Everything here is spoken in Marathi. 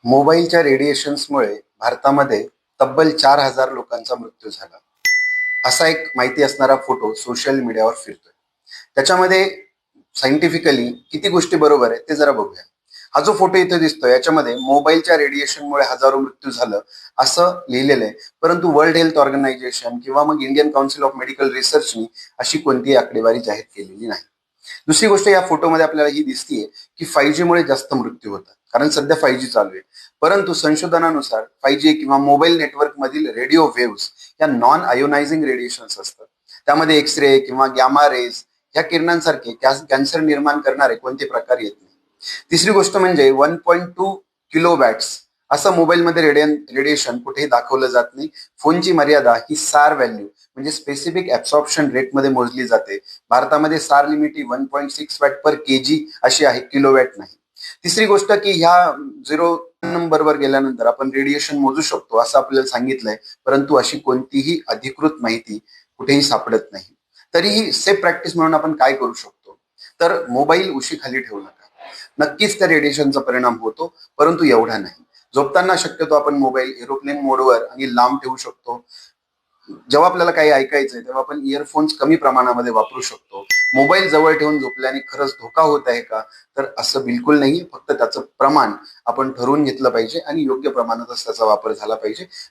मोबाईलच्या रेडिएशन्समुळे भारतामध्ये तब्बल 4,000 लोकांचा मृत्यू झाला. असा एक माहिती असणारा फोटो सोशल मीडियावर फिरतोय. त्याच्यामध्ये सायंटिफिकली किती गोष्टी बरोबर आहे ते जरा बघूया. हा जो फोटो इथे दिसतोय याच्यामध्ये मोबाईलच्या रेडिएशनमुळे हजारो मृत्यू झालं असं लिहिलेलं आहे. परंतु वर्ल्ड हेल्थ ऑर्गनायझेशन किंवा मग इंडियन काउन्सिल ऑफ मेडिकल रिसर्चनी अशी कोणतीही आकडेवारी जाहीर केलेली नाही. दुसरी गोष्ट या फोटोमध्ये आपल्याला ही दिसतीये की 5G मुळे जास्त मृत्यू होतात, कारण सध्या 5G चालू आहे. परंतु संशोधनानुसार 5G किंवा मोबाईल नेटवर्क मधील रेडिओ वेव्स या नॉन आयोनायझिंग रेडिएशन्स असतात. त्यामध्ये एक्सरे किंवा गॅमा रेज या किरणांसारखे कॅन्सर निर्माण करणारे कोणते प्रकार येत नाही. तिसरी गोष्ट म्हणजे 1.2 किलो वॅट्स असं मोबाईलमध्ये रेडिएशन कुठेही दाखवलं जात नाही. फोनची मर्यादा ही सार व्हॅल्यू म्हणजे स्पेसिफिक ऍब्सॉर्प्शन रेटमध्ये मोजली जाते. भारतामध्ये सार लिमिट ही 1.6 वॅट पर केजी अशी आहे, किलोवॅट नाही. तिसरी गोष्ट की ह्या 0 नंबरवर गेल्यानंतर आपण रेडिएशन मोजू शकतो असं आपल्याला सांगितलंय, परंतु अशी कोणतीही अधिकृत माहिती कुठेही सापडत नाही. तरीही सेफ प्रॅक्टिस म्हणून आपण काय करू शकतो, तर मोबाईल उशीखाली ठेवू नका. नक्कीच त्या रेडिएशनचा परिणाम होतो, परंतु एवढा नाही. झोपताना शक्यतो आपण मोबाईल एरोप्लेन मोडवर आणि लांब ठेवू शकतो. जेव्हा आपल्याला काही ऐकायचंय तेव्हा आपण इयरफोन्स कमी प्रमाणामध्ये वापरू शकतो. मोबाईल जवळ ठेवून झोपल्याने खरंच धोका होत आहे का, तर असं बिलकुल नाही. फक्त त्याचं प्रमाण आपण ठरवून घेतलं पाहिजे आणि योग्य प्रमाणातच त्याचा वापर झाला पाहिजे.